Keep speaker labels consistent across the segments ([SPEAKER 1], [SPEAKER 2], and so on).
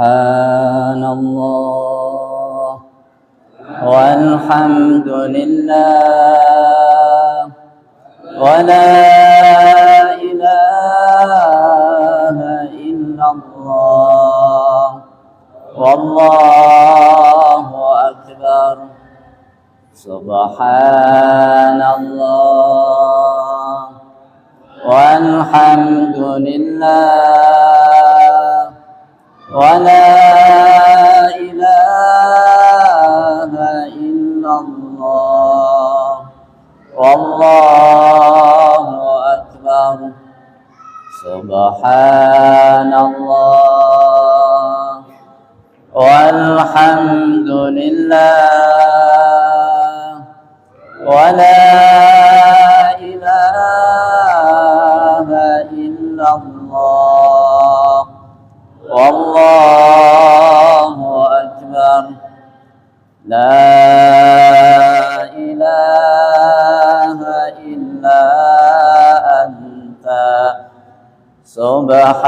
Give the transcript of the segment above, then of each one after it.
[SPEAKER 1] Subhanallah walhamdulillah wa la ilaha illallah wallahu akbar. Subhanallah walhamdulillah wa la ilaha illallah wallahu akbar. Subhanallah walhamdulillah wa la ilaha illallah wallahu akbar. La ilaha illa anta subhanaka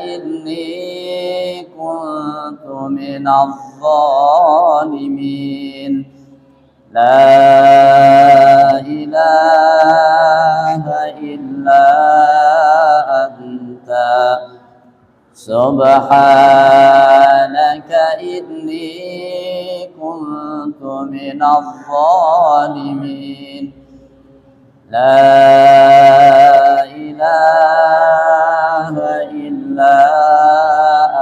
[SPEAKER 1] inni kuntu minadh dhalimin. La ilaha illa anta subhanaka inni kuntu minadh dhalimin. La ilaha illa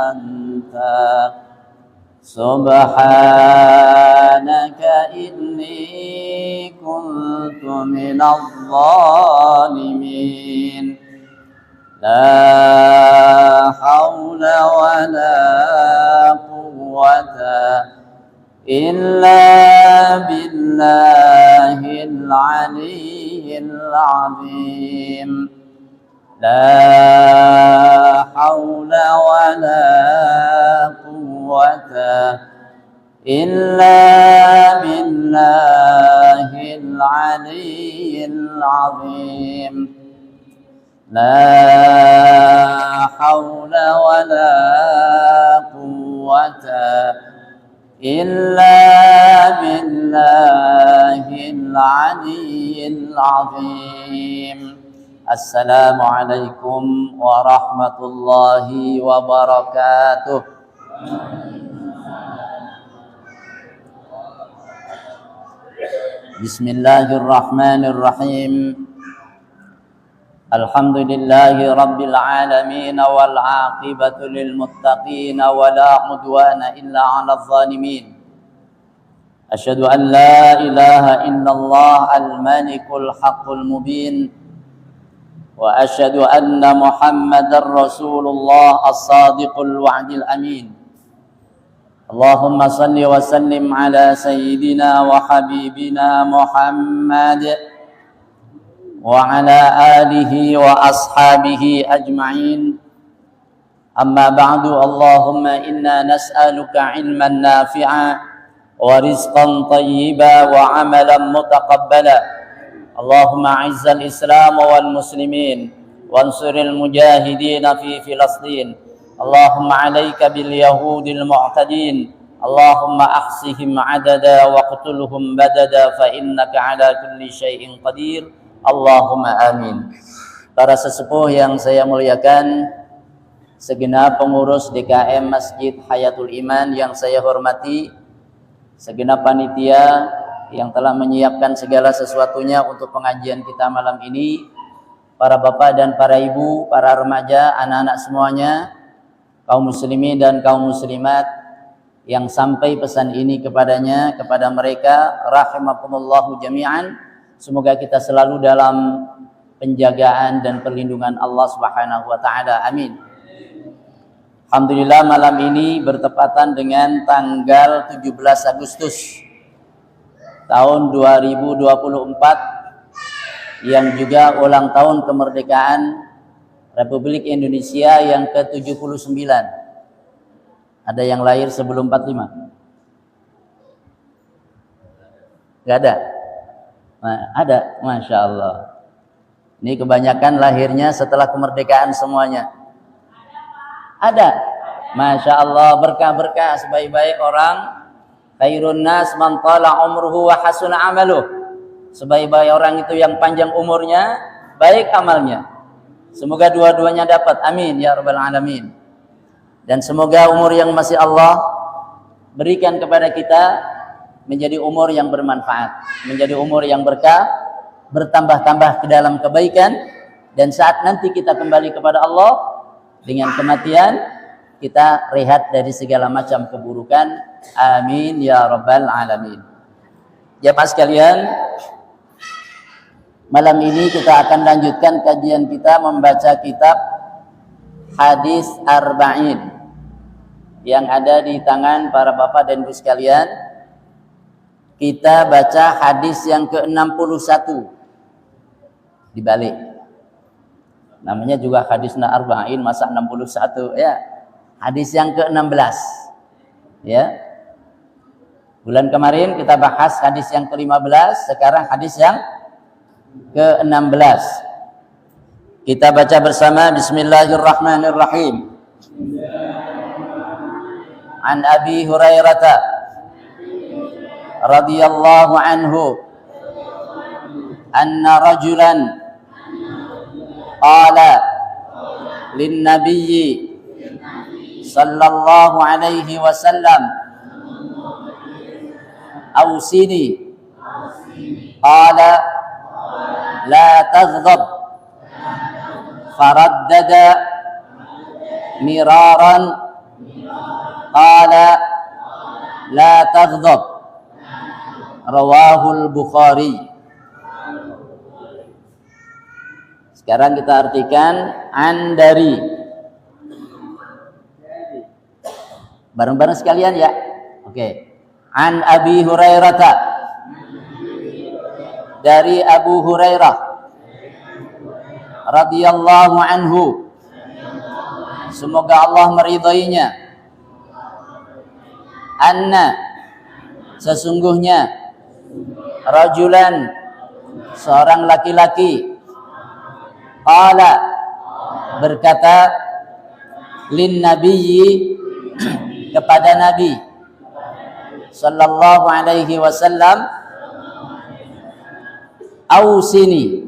[SPEAKER 1] anta subhanaka inni kuntu minadh dhalimin. La haula wa la quwwata illa billahil aliyyil azim. La haula wa la quwwata illa billahil aliyyil azim. La haula wa la quwwata illa billahil aliyyil azim. Assalamualaikum warahmatullahi wabarakatuh. Bismillahirrahmanirrahim. Alhamdulillahi rabbil alamin wal aqibatu lil muttaqin wa la udwana illa 'alal zalimin. Asyhadu an la ilaha illallah al-malikul haqqul mubin wa asyhadu anna Muhammadar Rasulullah as-sadiqul wa'dil amin. Allahumma salli wa sallim ala sayyidina wa habibina Muhammad wa ala alihi wa ashabihi ajma'in. Amma ba'du. Allahumma inna nas'aluka ilman nafi'a wa rizqan tayyiba wa amalan mutaqabbala. Allahumma a'izzal islam wal muslimin wansuril mujahidin fi Filastin. Allahumma alayka bil yahudil mu'tadin. Allahumma ahsihim adada wa qtulhum badada fa innaka ala kulli syai'in qadir. Allahumma amin. Para sesepuh yang saya muliakan, segenap pengurus DKM Masjid Hayatul Iman yang saya hormati, segenap panitia yang telah menyiapkan segala sesuatunya untuk pengajian kita malam ini, para bapak dan para ibu, para remaja, anak-anak semuanya, kaum muslimin dan kaum muslimat yang sampai pesan ini kepada mereka, rahimakumullahu jami'an. Semoga kita selalu dalam penjagaan dan perlindungan Allah Subhanahu wa taala. Amin. Alhamdulillah, malam ini bertepatan dengan tanggal 17 Agustus tahun 2024 yang juga ulang tahun kemerdekaan Republik Indonesia yang ke-79. Ada yang lahir sebelum 45? Gak ada? Nah, ada, Masya Allah. Ini kebanyakan lahirnya setelah kemerdekaan semuanya. Ada. Masya Allah, berkah-berkah sebaik-baik orang. Khairun nas man tala umruhu wa hasuna amaluh. Sebaik-baik orang itu yang panjang umurnya, baik amalnya. Semoga dua-duanya dapat. Amin ya rabbal alamin. Dan semoga umur yang masih Allah berikan kepada kita menjadi umur yang bermanfaat, menjadi umur yang berkah, bertambah-tambah ke dalam kebaikan, dan saat nanti kita kembali kepada Allah dengan kematian, kita rehat dari segala macam keburukan. Amin ya rabbal alamin. Jemaah sekalian, malam ini kita akan lanjutkan kajian kita membaca kitab Hadis Arba'in yang ada di tangan para bapak dan ibu sekalian. Kita baca hadis yang ke-61 dibalik. Namanya juga hadisna arba'in, masa 61 ya. Hadis yang ke-16. Ya. Bulan kemarin kita bahas hadis yang ke-15, sekarang hadis yang ke-16. Kita baca bersama. Bismillahirrahmanirrahim. An Abi Hurairah radhiyallahu anhu anna rajulan qala lin nabiyyi sallallahu alaihi wasallam awsini qala la taghdab faraddada miraran qala la taghdab rawahul Bukhari. Sekarang kita artikan an dari. Bareng-bareng sekalian ya. Oke. An Abi Hurairah, dari Abu Hurairah radhiyallahu anhu, semoga Allah meridainya, anna, sesungguhnya, rajulan, seorang laki-laki, qala, berkata, lin nabiyyi, kepada Nabi sallallahu alaihi wasallam, ausini,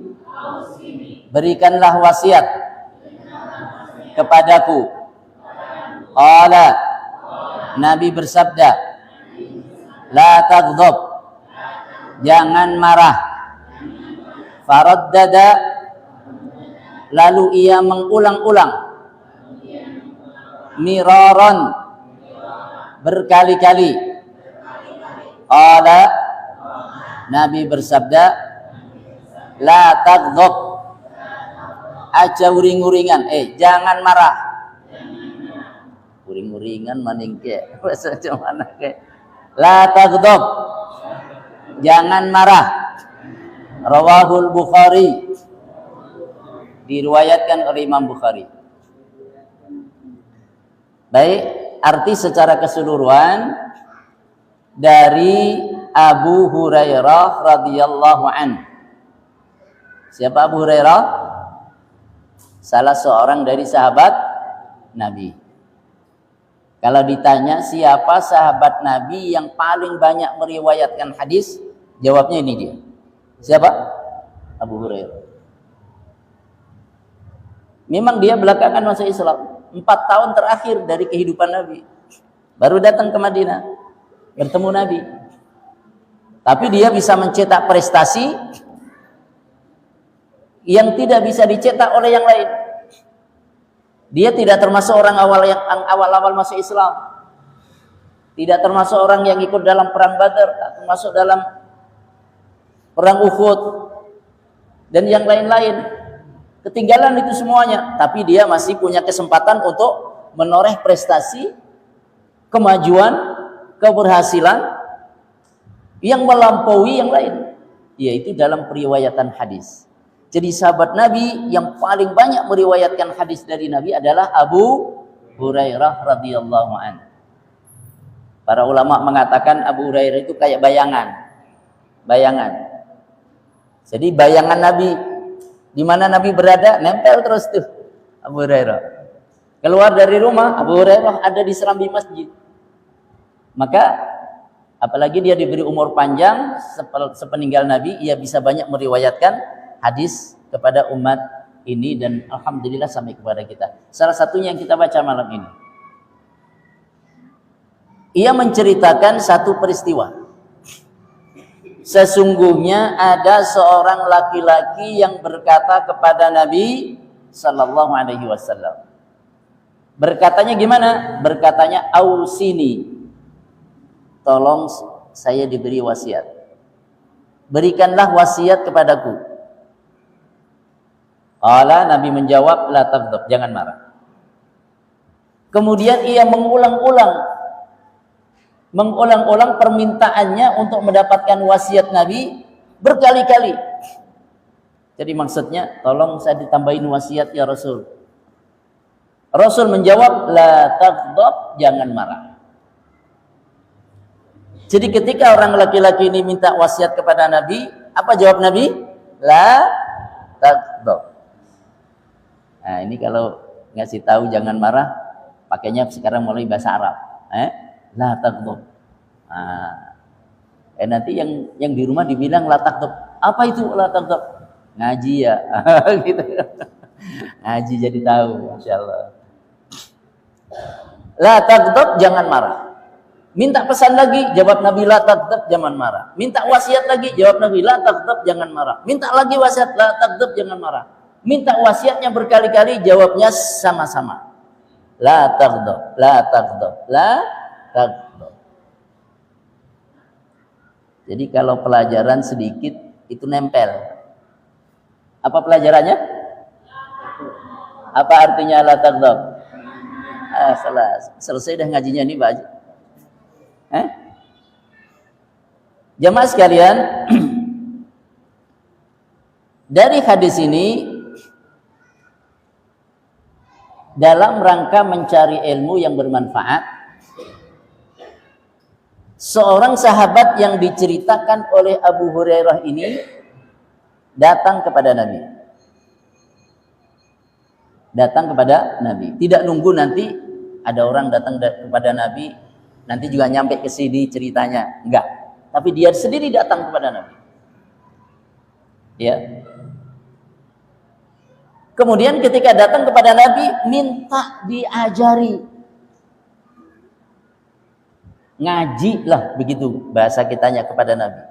[SPEAKER 1] berikanlah wasiat kepadaku. Qala, Nabi bersabda, la taghdab, jangan marah. Faraddada, lalu ia mengulang-ulang. Miraran, berkali-kali. Qala, Nabi bersabda, la taghdab, aja uring-uringan, jangan marah. Uring-uringan maningke, bahasa mana ke? La taghdab, jangan marah. Rawahul Bukhari, diriwayatkan oleh Imam Bukhari. Baik, arti secara keseluruhan dari Abu Hurairah radhiyallahu an. Siapa Abu Hurairah? Salah seorang dari sahabat Nabi. Kalau ditanya siapa sahabat Nabi yang paling banyak meriwayatkan hadis, jawabnya ini dia. Siapa? Abu Hurairah. Memang dia belakangan masuk Islam. 4 tahun terakhir dari kehidupan Nabi. Baru datang ke Madinah, bertemu Nabi. Tapi dia bisa mencetak prestasi yang tidak bisa dicetak oleh yang lain. Dia tidak termasuk orang awal masuk Islam. Tidak termasuk orang yang ikut dalam perang Badar, tak termasuk dalam perang Uhud dan yang lain-lain. Ketinggalan itu semuanya, tapi dia masih punya kesempatan untuk menoreh prestasi, kemajuan, keberhasilan yang melampaui yang lain, yaitu dalam periwayatan hadis. Jadi sahabat Nabi yang paling banyak meriwayatkan hadis dari Nabi adalah Abu Hurairah radhiyallahu anhu. Para ulama mengatakan Abu Hurairah itu kayak bayangan. Jadi bayangan Nabi, di mana Nabi berada, nempel terus tuh Abu Hurairah. Keluar dari rumah, Abu Hurairah ada di serambi masjid. Maka apalagi dia diberi umur panjang sepeninggal Nabi, ia bisa banyak meriwayatkan hadis kepada umat ini dan alhamdulillah sampai kepada kita. Salah satunya yang kita baca malam ini. Ia menceritakan satu peristiwa. Sesungguhnya ada seorang laki-laki yang berkata kepada Nabi sallallahu alaihi wasallam. Berkatanya gimana? Berkatanya, ausini, tolong saya diberi wasiat. Berikanlah wasiat kepadaku. Qala, Nabi menjawab, la taghdab, jangan marah. Kemudian ia mengulang-ulang permintaannya untuk mendapatkan wasiat Nabi berkali-kali. Jadi maksudnya, tolong saya ditambahin wasiat ya Rasul. Rasul menjawab, la taghdab, jangan marah. Jadi ketika orang laki-laki ini minta wasiat kepada Nabi, apa jawab Nabi? La taghdab. Nah, ini kalau ngasih tahu jangan marah, pakainya sekarang mulai bahasa Arab. La taghdab. Nah, nanti yang di rumah dibilang la taghdab. Apa itu la taghdab? Ngaji ya. Gitu. Ngaji jadi tahu, insyaallah. La taghdab, jangan marah. Minta pesan lagi, jawab Nabi, la taghdab, jangan marah. Minta wasiat lagi, jawab Nabi, la taghdab, jangan marah. Minta lagi wasiat, la taghdab, jangan marah. Minta wasiatnya berkali-kali, jawabnya sama-sama. La taghdab, la taghdab, la taghdab. Jadi kalau pelajaran sedikit itu nempel. Apa pelajarannya? Apa artinya la taghdab? Selesai dah ngajinya nih Pak Haji. Jamaah sekalian, dari hadis ini dalam rangka mencari ilmu yang bermanfaat, seorang sahabat yang diceritakan oleh Abu Hurairah ini datang kepada Nabi. Datang kepada Nabi. Tidak nunggu nanti ada orang datang kepada Nabi, nanti juga nyampe ke sini ceritanya. Enggak. Tapi dia sendiri datang kepada Nabi. Ya. Kemudian ketika datang kepada Nabi, minta diajari. Ngaji lah, begitu bahasa kitanya kepada Nabi.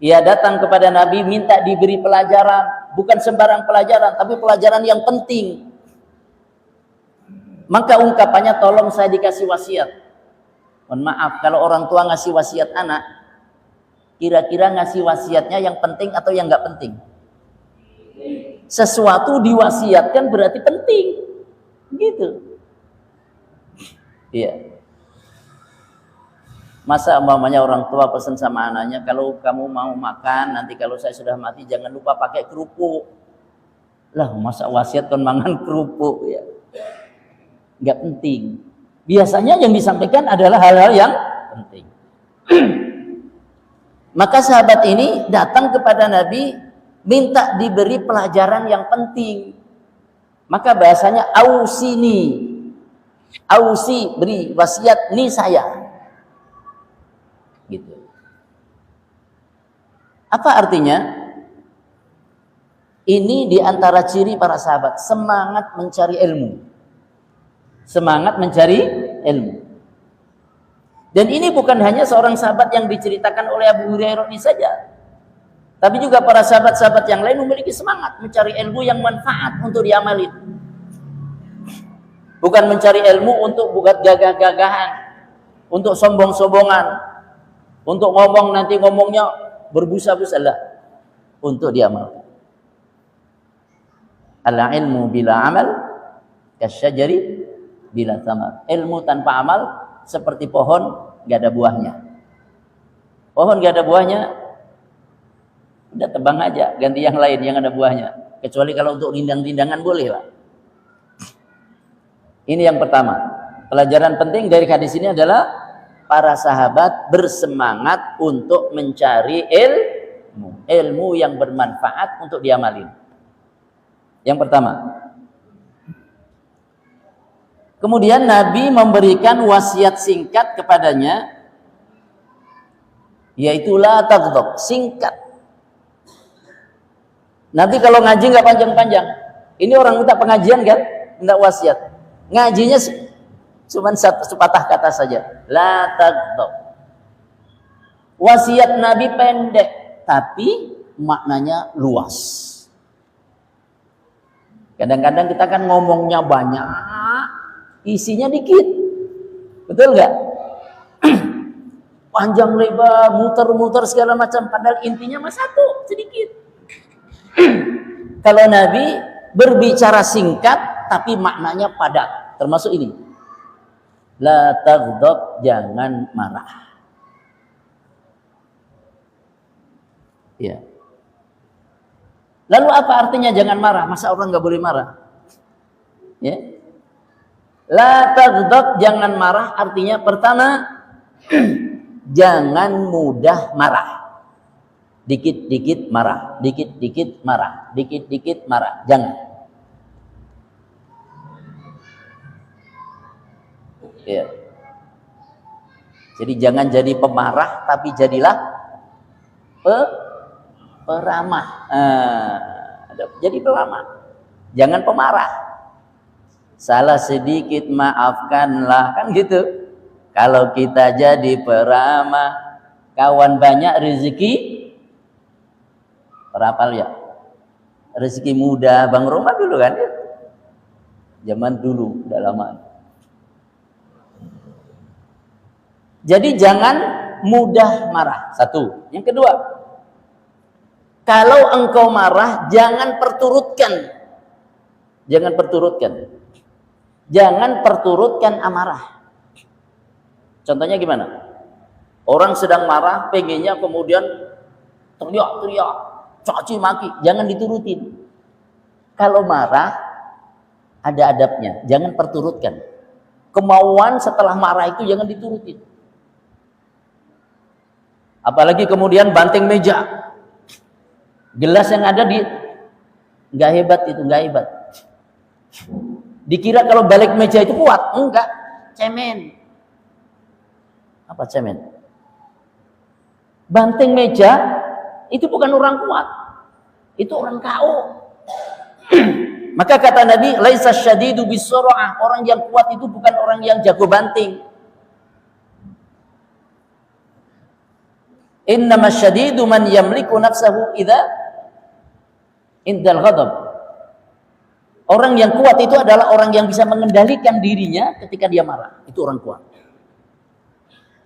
[SPEAKER 1] Ia datang kepada Nabi minta diberi pelajaran, bukan sembarang pelajaran, tapi pelajaran yang penting. Maka ungkapannya, tolong saya dikasih wasiat. Mohon maaf, kalau orang tua ngasih wasiat anak, kira-kira ngasih wasiatnya yang penting atau yang nggak penting? Sesuatu diwasiatkan berarti penting, gitu. Iya. Masa umpamanya orang tua pesan sama anaknya, kalau kamu mau makan, nanti kalau saya sudah mati jangan lupa pakai kerupuk. Lah, masa wasiat kon mangan kerupuk ya? Nggak penting. Biasanya yang disampaikan adalah hal-hal yang penting. Maka sahabat ini datang kepada Nabi minta diberi pelajaran yang penting. Maka bahasanya ausini. Ausi, beri wasiat, ni saya. Gitu. Apa artinya? Ini diantara ciri para sahabat, semangat mencari ilmu. Semangat mencari ilmu. Dan ini bukan hanya seorang sahabat yang diceritakan oleh Abu Hurairah ini saja. Tapi juga para sahabat-sahabat yang lain memiliki semangat mencari ilmu yang manfaat untuk diamalin. Bukan mencari ilmu untuk buat gagah-gagahan, untuk sombong-sombongan, untuk ngomong nanti ngomongnya berbusa-busa, lah, untuk diamalkan. Al-ilmu bila amal kasyajari bila thamar. Ilmu tanpa amal seperti pohon gak ada buahnya. Pohon gak ada buahnya, udah tebang aja, ganti yang lain yang ada buahnya. Kecuali kalau untuk rindang-rindangan boleh lah. Ini yang pertama. Pelajaran penting dari hadis ini adalah para sahabat bersemangat untuk mencari ilmu yang bermanfaat untuk diamalin. Yang pertama. Kemudian Nabi memberikan wasiat singkat kepadanya, yaitu la taghdab, singkat. Nanti kalau ngaji nggak panjang-panjang. Ini orang minta pengajian kan, minta wasiat. Ngajinya cuma sepatah kata saja, la taghdab. Wasiat Nabi pendek, tapi maknanya luas. Kadang-kadang kita kan ngomongnya banyak, isinya dikit, betul nggak? Panjang lebar, muter-muter segala macam, padahal intinya mah satu, sedikit. Kalau Nabi berbicara singkat, tapi maknanya padat, termasuk ini. La taghdab, jangan marah. Ya. Lalu apa artinya jangan marah? Masa orang nggak boleh marah? Ya. La taghdab, jangan marah, artinya pertama, jangan mudah marah. Dikit-dikit marah, dikit-dikit marah, dikit-dikit marah. Jangan. Ya. Jadi jangan jadi pemarah, tapi jadilah peramah. Jadi peramah. Jangan pemarah. Salah sedikit maafkanlah, kan gitu. Kalau kita jadi peramah, kawan banyak rezeki berapal ya? Rezeki mudah. Bang Roma dulu kan ya? Zaman dulu, udah lama. Jadi jangan mudah marah. Satu. Yang kedua, kalau engkau marah, jangan perturutkan. Jangan perturutkan. Jangan perturutkan amarah. Contohnya gimana? Orang sedang marah, pengennya kemudian teriak-teriak, caci maki, jangan diturutin. Kalau marah, ada adabnya, jangan perturutkan. Kemauan setelah marah itu jangan diturutin. Apalagi kemudian banting meja. Gelas yang ada di nggak hebat itu, nggak hebat. Dikira kalau balik meja itu kuat, enggak, cemen. Apa cemen? Banting meja itu bukan orang kuat, itu orang KO. Maka kata Nabi, laisa syadidu bisur'ah, orang yang kuat itu bukan orang yang jago banting. Innama syadidu man yamliku nafsahu idza indal ghadab. Orang yang kuat itu adalah orang yang bisa mengendalikan dirinya ketika dia marah. Itu orang kuat.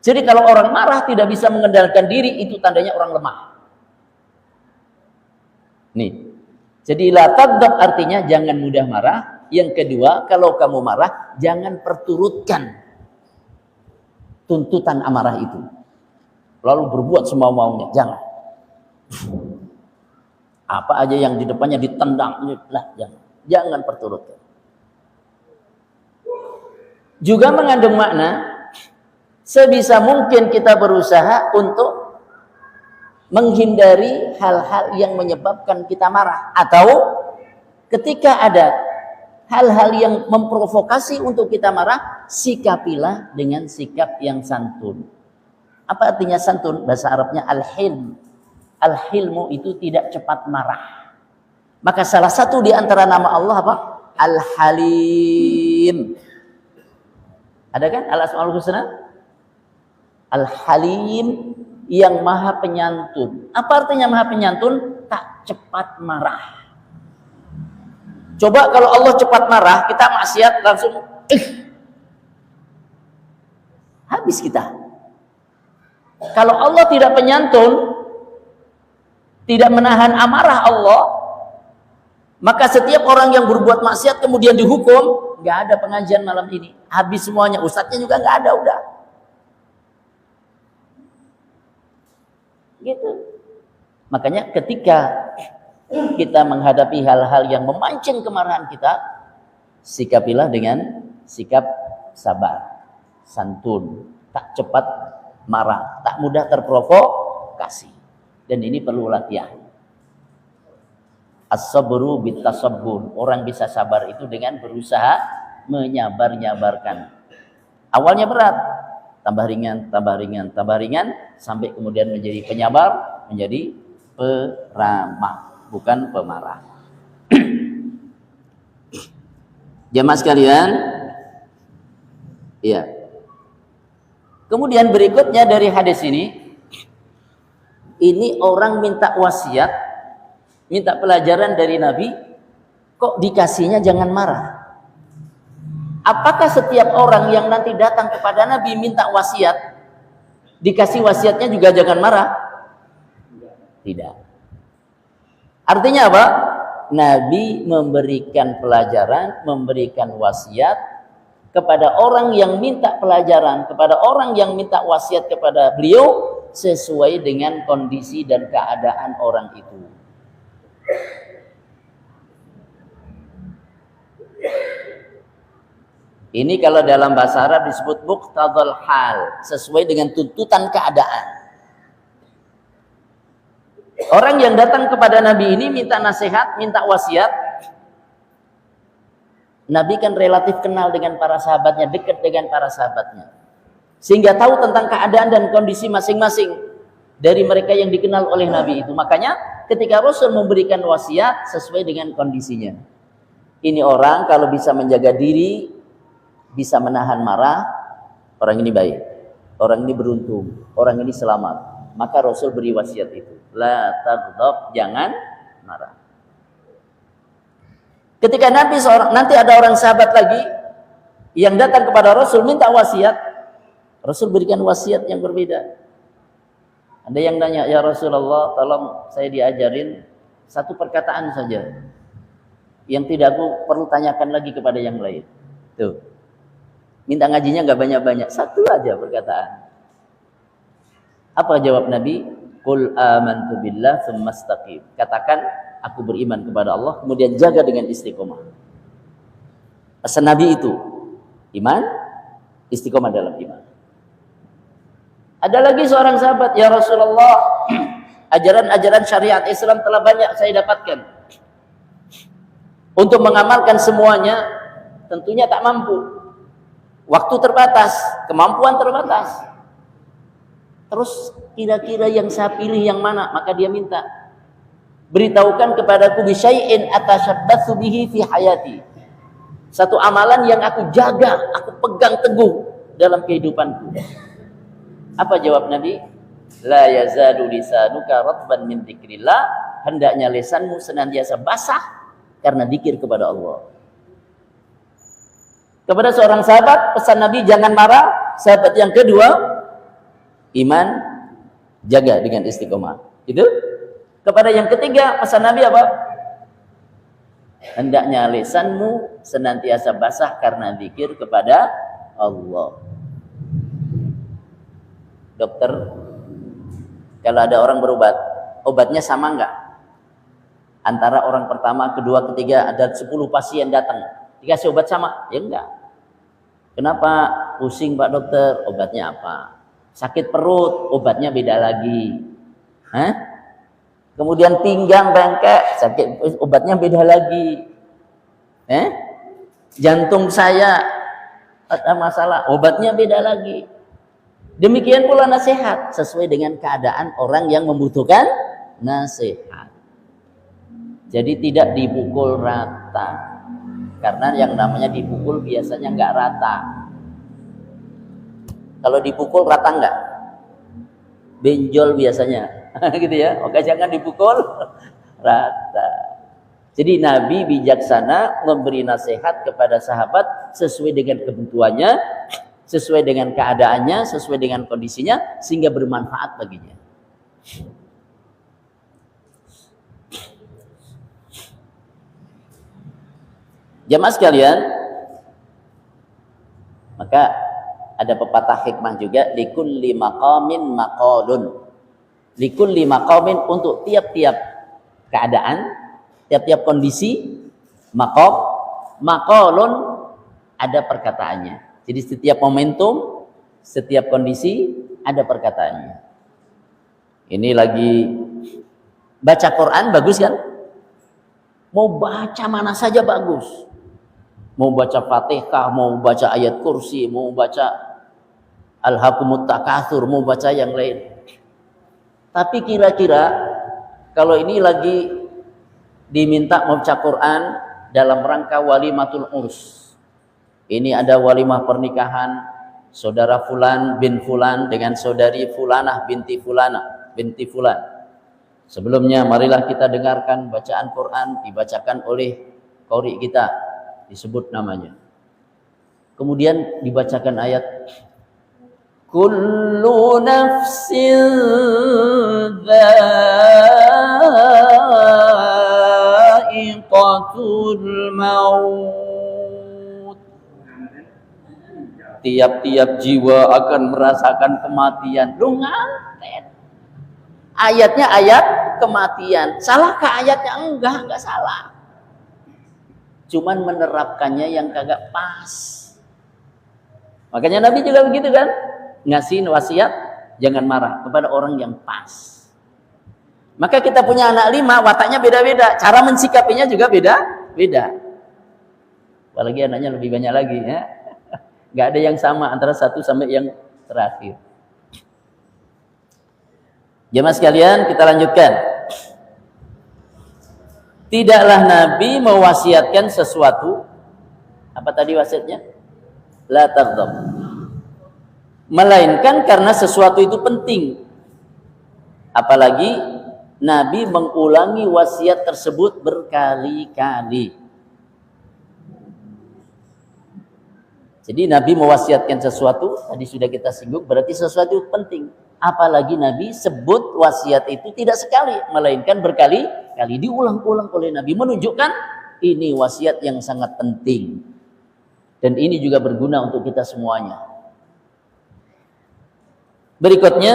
[SPEAKER 1] Jadi kalau orang marah tidak bisa mengendalikan diri, itu tandanya orang lemah. Nih. Jadi la taghdab artinya jangan mudah marah. Yang kedua, kalau kamu marah, jangan perturutkan tuntutan amarah itu. Lalu berbuat semau-maunya, jangan. Apa aja yang di depannya ditendang, lah jangan. Jangan perturutkan. Juga mengandung makna, sebisa mungkin kita berusaha untuk menghindari hal-hal yang menyebabkan kita marah. Atau ketika ada hal-hal yang memprovokasi untuk kita marah, sikapilah dengan sikap yang santun. Apa artinya santun? Bahasa Arabnya al-hilm. Al-hilmu itu tidak cepat marah. Maka salah satu di antara nama Allah apa? Al-Halim. Ada kan Al-Asmaul Husna? Al-Halim, yang maha penyantun. Apa artinya maha penyantun? Tak cepat marah. Coba kalau Allah cepat marah, kita maksiat langsung habis kita. Kalau Allah tidak penyantun, tidak menahan amarah Allah, maka setiap orang yang berbuat maksiat kemudian dihukum, nggak ada pengajian malam ini, habis semuanya, ustadznya juga nggak ada, udah gitu. Makanya ketika kita menghadapi hal-hal yang memancing kemarahan kita, sikapilah dengan sikap sabar, santun, tak cepat marah, tak mudah terprovokasi. Dan ini perlu latihan. As-sabru bitasabbur. Orang bisa sabar itu dengan berusaha menyabar-nyabarkan. Awalnya berat, tambah ringan, tambah ringan, tambah ringan, sampai kemudian menjadi penyabar, menjadi peramah, bukan pemarah. Jamaah sekalian, iya. Kemudian berikutnya dari hadis ini orang minta wasiat, minta pelajaran dari Nabi, kok dikasihnya jangan marah. Apakah setiap orang yang nanti datang kepada Nabi minta wasiat, dikasih wasiatnya juga jangan marah? Tidak. Artinya apa? Nabi memberikan pelajaran, memberikan wasiat kepada orang yang minta pelajaran, kepada orang yang minta wasiat kepada beliau sesuai dengan kondisi dan keadaan orang itu. Ini kalau dalam bahasa Arab disebut muqtadal hal, sesuai dengan tuntutan keadaan. Orang yang datang kepada Nabi ini minta nasihat, minta wasiat. Nabi kan relatif kenal dengan para sahabatnya, dekat dengan para sahabatnya. Sehingga tahu tentang keadaan dan kondisi masing-masing dari mereka yang dikenal oleh Nabi itu. Makanya ketika Rasul memberikan wasiat sesuai dengan kondisinya. Ini orang kalau bisa menjaga diri, bisa menahan marah, orang ini baik, orang ini beruntung, orang ini selamat. Maka Rasul beri wasiat itu, la taghdab, jangan marah. Ketika nanti ada orang sahabat lagi yang datang kepada Rasul minta wasiat, Rasul berikan wasiat yang berbeda. Ada yang nanya, ya Rasulullah, tolong saya diajarin satu perkataan saja yang tidak aku perlu tanyakan lagi kepada yang lain. Tuh. Minta ngajinya nggak banyak-banyak, satu aja perkataan. Apa jawab Nabi? Qul amantu billah tsumma istaqim. Katakan aku beriman kepada Allah, kemudian jaga dengan istiqomah. Pesan Nabi itu iman, istiqomah dalam iman. Ada lagi seorang sahabat, ya Rasulullah, ajaran-ajaran syariat Islam telah banyak saya dapatkan. Untuk mengamalkan semuanya tentunya tak mampu. Waktu terbatas, kemampuan terbatas. Terus kira-kira yang saya pilih yang mana? Maka dia minta, beritahukan kepadaku bisyai'in atashabbatsu bihi fi hayati. Satu amalan yang aku jaga, aku pegang teguh dalam kehidupanku. Apa jawab Nabi? La yazalu lisanuka ratban min dzikrillah. Hendaknya lisanmu senantiasa basah karena zikir kepada Allah. Kepada seorang sahabat pesan Nabi jangan marah. Sahabat yang kedua, iman, jaga dengan istiqomah. Itu. Kepada yang ketiga pesan Nabi apa? Hendaknya lisanmu senantiasa basah karena zikir kepada Allah. Dokter, kalau ada orang berobat, obatnya sama enggak? Antara orang pertama, kedua, ketiga, ada 10 pasien datang, dikasih obat sama? Ya enggak. Kenapa? Pusing Pak Dokter, obatnya apa? Sakit perut, obatnya beda lagi. Hah? Kemudian pinggang bengkak, sakit, obatnya beda lagi. Jantung saya ada masalah, obatnya beda lagi. Demikian pula nasihat sesuai dengan keadaan orang yang membutuhkan nasihat. Jadi tidak dipukul rata. Karena yang namanya dipukul biasanya nggak rata. Kalau dipukul rata nggak? Benjol biasanya. Gitu ya. Oke, jangan dipukul rata. Jadi Nabi bijaksana memberi nasihat kepada sahabat sesuai dengan kebutuhannya, sesuai dengan keadaannya, sesuai dengan kondisinya, sehingga bermanfaat baginya. Jamaah sekalian, maka ada pepatah hikmah juga, likulli maqamin maqalun. Likulli maqamin, untuk tiap-tiap keadaan, tiap-tiap kondisi, maqalun ada perkataannya. Jadi setiap momentum, setiap kondisi ada perkataannya. Ini lagi baca Quran bagus kan? Mau baca mana saja bagus. Mau baca Fatihah, mau baca ayat kursi, mau baca Alhaakumut Takatsur, mau baca yang lain. Tapi kira-kira kalau ini lagi diminta membaca Quran dalam rangka walimatul urs. Ini ada walimah pernikahan saudara fulan bin fulan dengan saudari fulanah binti fulan. Sebelumnya marilah kita dengarkan bacaan Quran dibacakan oleh qori kita, disebut namanya. Kemudian dibacakan ayat kullu nafsin dha'iqatul maut. Tiap-tiap jiwa akan merasakan kematian. Lu ngantet. Ayatnya ayat kematian. Salahkah ayatnya? Enggak salah. Cuman menerapkannya yang kagak pas. Makanya Nabi juga begitu kan? Ngasih wasiat jangan marah kepada orang yang pas. Maka kita punya anak 5, wataknya beda-beda, cara mensikapinya juga beda-beda. Apalagi anaknya lebih banyak lagi ya. Nggak ada yang sama antara satu sampai yang terakhir. Jemaah sekalian, kita lanjutkan. Tidaklah Nabi mewasiatkan sesuatu. Apa tadi wasiatnya? La taghdab. Melainkan karena sesuatu itu penting. Apalagi Nabi mengulangi wasiat tersebut berkali-kali. Jadi Nabi mewasiatkan sesuatu, tadi sudah kita singgung, berarti sesuatu itu penting. Apalagi Nabi sebut wasiat itu tidak sekali, melainkan berkali-kali, diulang-ulang oleh Nabi, menunjukkan ini wasiat yang sangat penting. Dan ini juga berguna untuk kita semuanya. Berikutnya,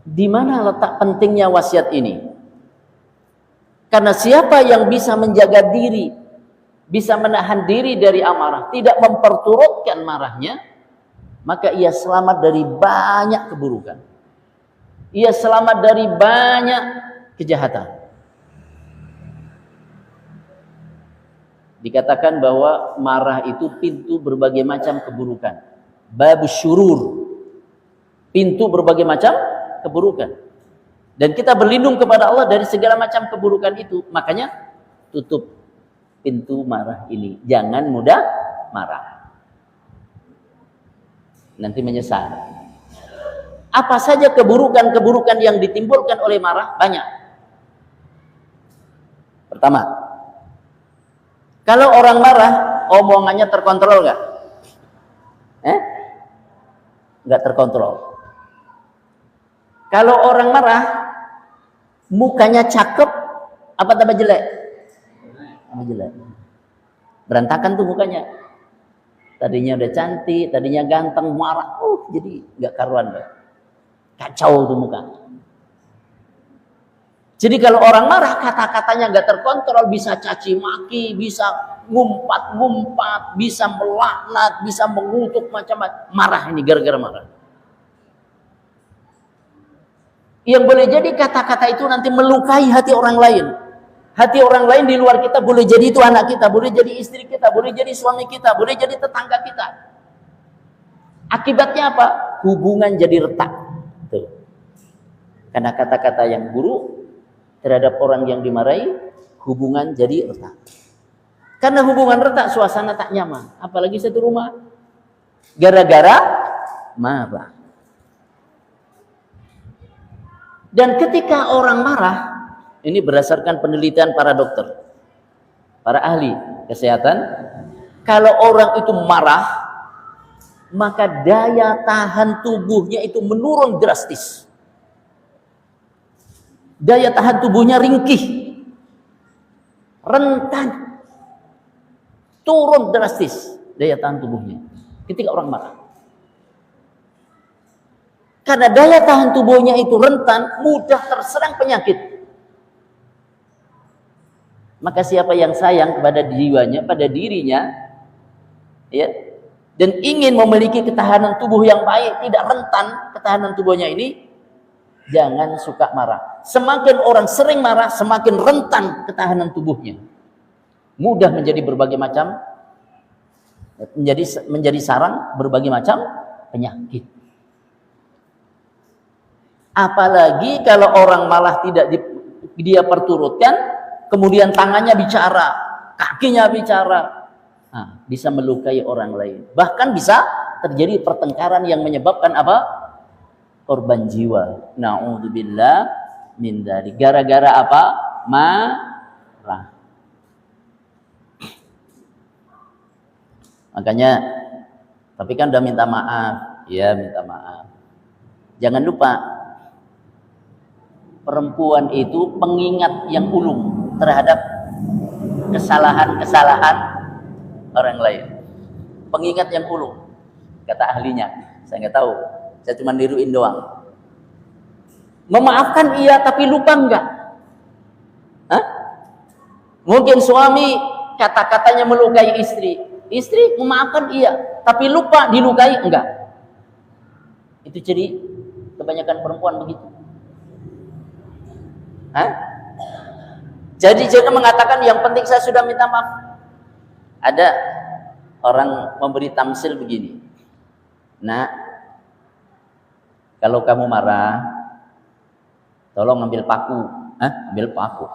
[SPEAKER 1] di mana letak pentingnya wasiat ini? Karena siapa yang bisa menjaga diri, bisa menahan diri dari amarah, tidak memperturutkan marahnya, maka ia selamat dari banyak keburukan. Ia selamat dari banyak kejahatan. Dikatakan bahwa marah itu pintu berbagai macam keburukan. Babus syurur, pintu berbagai macam keburukan. Dan kita berlindung kepada Allah dari segala macam keburukan itu. Makanya tutup pintu marah ini. Jangan mudah marah. Nanti menyesal. Apa saja keburukan-keburukan yang ditimbulkan oleh marah? Banyak. Pertama, kalau orang marah, omongannya terkontrol nggak? Nggak terkontrol. Kalau orang marah, mukanya cakep, apa tambah jelek? Tambah jelek. Berantakan tuh mukanya. Tadinya udah cantik, tadinya ganteng, marah, jadi nggak karuan. Kacau tuh muka. Jadi kalau orang marah, kata-katanya nggak terkontrol, bisa caci maki, bisa ngumpat-ngumpat, bisa melaknat, bisa mengutuk macam-macam. Marah ini gara-gara marah. Yang boleh jadi kata-kata itu nanti melukai hati orang lain. Hati orang lain di luar kita, boleh jadi itu anak kita, boleh jadi istri kita, boleh jadi suami kita, boleh jadi tetangga kita. Akibatnya apa? Hubungan jadi retak. Tuh. Karena kata-kata yang buruk terhadap orang yang dimarahi, hubungan jadi retak. Karena hubungan retak, suasana tak nyaman. Apalagi satu rumah. Gara-gara marah. Dan ketika orang marah, ini berdasarkan penelitian para dokter, para ahli kesehatan, kalau orang itu marah, maka daya tahan tubuhnya itu menurun drastis. Daya tahan tubuhnya ringkih, rentan, turun drastis daya tahan tubuhnya ketika orang marah. Karena daya tahan tubuhnya itu rentan, mudah terserang penyakit. Maka siapa yang sayang kepada jiwanya, pada dirinya, ya, dan ingin memiliki ketahanan tubuh yang baik, tidak rentan ketahanan tubuhnya ini, jangan suka marah. Semakin orang sering marah, semakin rentan ketahanan tubuhnya. mudah menjadi berbagai macam, menjadi sarang berbagai macam penyakit. Apalagi kalau orang malah tidak dia perturutkan, kemudian tangannya bicara, kakinya bicara, bisa melukai orang lain. Bahkan bisa terjadi pertengkaran yang menyebabkan apa? Korban jiwa. Na'udzubillah min dzalik. Gara-gara apa? Marah. Makanya, tapi kan udah minta maaf. Ya, minta maaf. Jangan lupa, perempuan itu pengingat yang ulung terhadap kesalahan-kesalahan orang lain. Pengingat yang ulung, kata ahlinya. Saya nggak tahu, saya cuma niruin doang. Memaafkan iya, tapi lupa enggak? Hah? Mungkin suami kata-katanya melukai istri memaafkan iya, tapi lupa dilukai enggak? Itu jadi kebanyakan perempuan begitu. Hah? Jadi jangan mengatakan yang penting saya sudah minta maaf. Ada orang memberi tamsil begini. Nah, kalau kamu marah, tolong ambil paku. Ambil paku.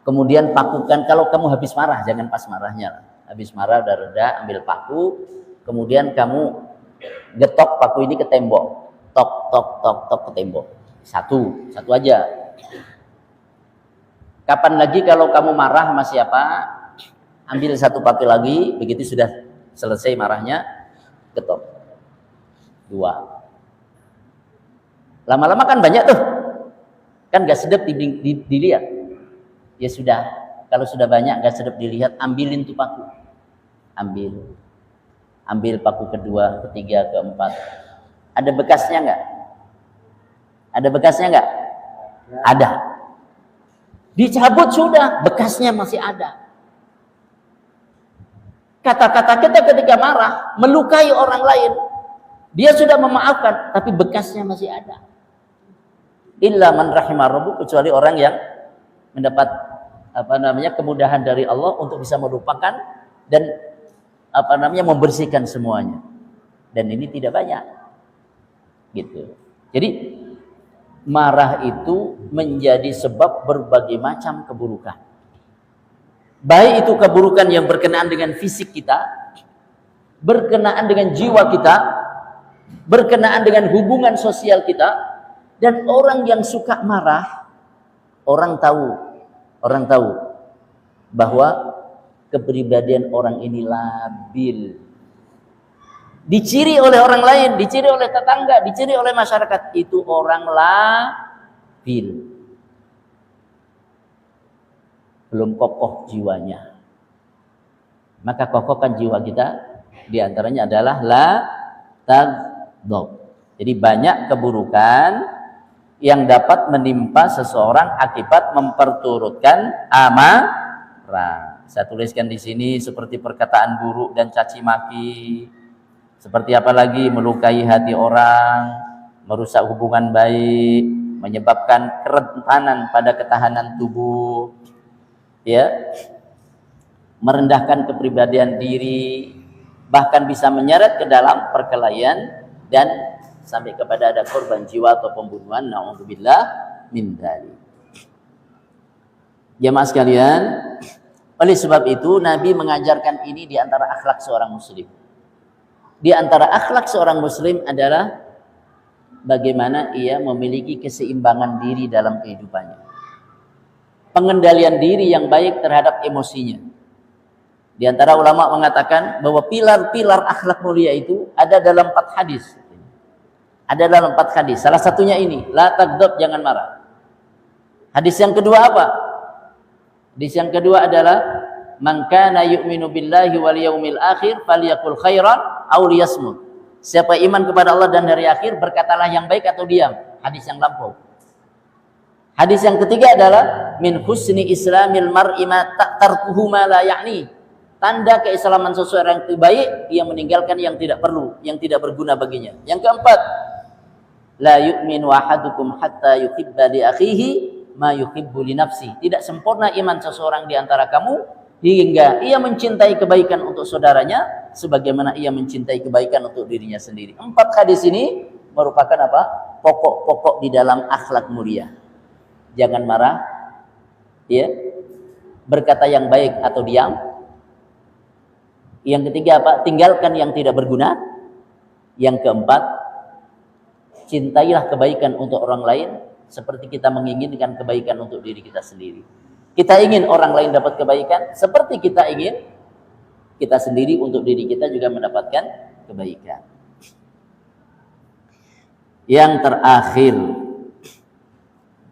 [SPEAKER 1] Kemudian pakukan, kalau kamu habis marah, jangan pas marahnya. Habis marah udah reda, ambil paku. Kemudian kamu getok paku ini ke tembok. Tok, tok, tok, tok ke tembok. Satu aja. Kapan lagi kalau kamu marah sama siapa, ambil satu paku lagi, begitu sudah selesai marahnya, getok. 2. Lama-lama kan banyak tuh. Kan gak sedap dilihat. Ya sudah, kalau sudah banyak gak sedap dilihat, ambilin tuh paku. Ambil paku kedua, ketiga, keempat. Ada bekasnya nggak? Ada bekasnya nggak? Ada. Dicabut sudah, bekasnya masih ada. Kata-kata kita ketika marah melukai orang lain, dia sudah memaafkan, tapi bekasnya masih ada. Illa man rahimah rabbuh, kecuali orang yang mendapat kemudahan dari Allah untuk bisa melupakan dan membersihkan semuanya. Dan ini tidak banyak. Gitu. Jadi marah itu menjadi sebab berbagai macam keburukan. Baik itu keburukan yang berkenaan dengan fisik kita, berkenaan dengan jiwa kita, berkenaan dengan hubungan sosial kita. Dan orang yang suka marah, orang tahu bahwa kepribadian orang ini labil. Diciri oleh orang lain, diciri oleh tetangga, diciri oleh masyarakat, itu orang labil. Belum kokoh jiwanya. Maka kokohkan jiwa kita, diantaranya adalah la taghdab. Jadi banyak keburukan yang dapat menimpa seseorang akibat memperturutkan amarah. Saya tuliskan di sini seperti perkataan buruk dan caci maki. Seperti apa lagi? Melukai hati orang, merusak hubungan baik, menyebabkan kerentanan pada ketahanan tubuh, ya, merendahkan kepribadian diri, bahkan bisa menyeret ke dalam perkelahian dan sampai kepada ada korban jiwa atau pembunuhan. Na'udzubillah min dzalik. Jamaah sekalian, oleh sebab itu Nabi mengajarkan ini di antara akhlak seorang muslim. Di antara akhlak seorang muslim adalah bagaimana ia memiliki keseimbangan diri dalam kehidupannya. Pengendalian diri yang baik terhadap emosinya. Di antara ulama mengatakan bahwa pilar-pilar akhlak mulia itu ada dalam 4 hadis. Ada dalam 4 hadis. Salah satunya ini, la taghdab, jangan marah. Hadis yang kedua apa? Hadis yang kedua adalah man kana yu'minu billahi wal yaumil akhir falyaqul khairan aw liyasmut. Siapa iman kepada Allah dan hari akhir, berkatalah yang baik atau diam. Hadis yang lampau. Hadis yang ketiga adalah min husni islamil mar'i ma tarkuhu ma la ya'ni. Tanda keislaman seseorang yang baik, ia meninggalkan yang tidak perlu, yang tidak berguna baginya. Yang keempat, la yu'minu ahadukum hatta yuhibba li akhihi ma yuhibbu li nafsi. Tidak sempurna iman seseorang di antara kamu hingga ia mencintai kebaikan untuk saudaranya sebagaimana ia mencintai kebaikan untuk dirinya sendiri. 4 hadis ini merupakan apa? Pokok-pokok di dalam akhlak mulia. Jangan marah, ya. Berkata yang baik atau diam. Yang ketiga apa? Tinggalkan yang tidak berguna. Yang keempat, cintailah kebaikan untuk orang lain seperti kita menginginkan kebaikan untuk diri kita sendiri. Kita ingin orang lain dapat kebaikan seperti kita ingin kita sendiri untuk diri kita juga mendapatkan kebaikan. Yang terakhir,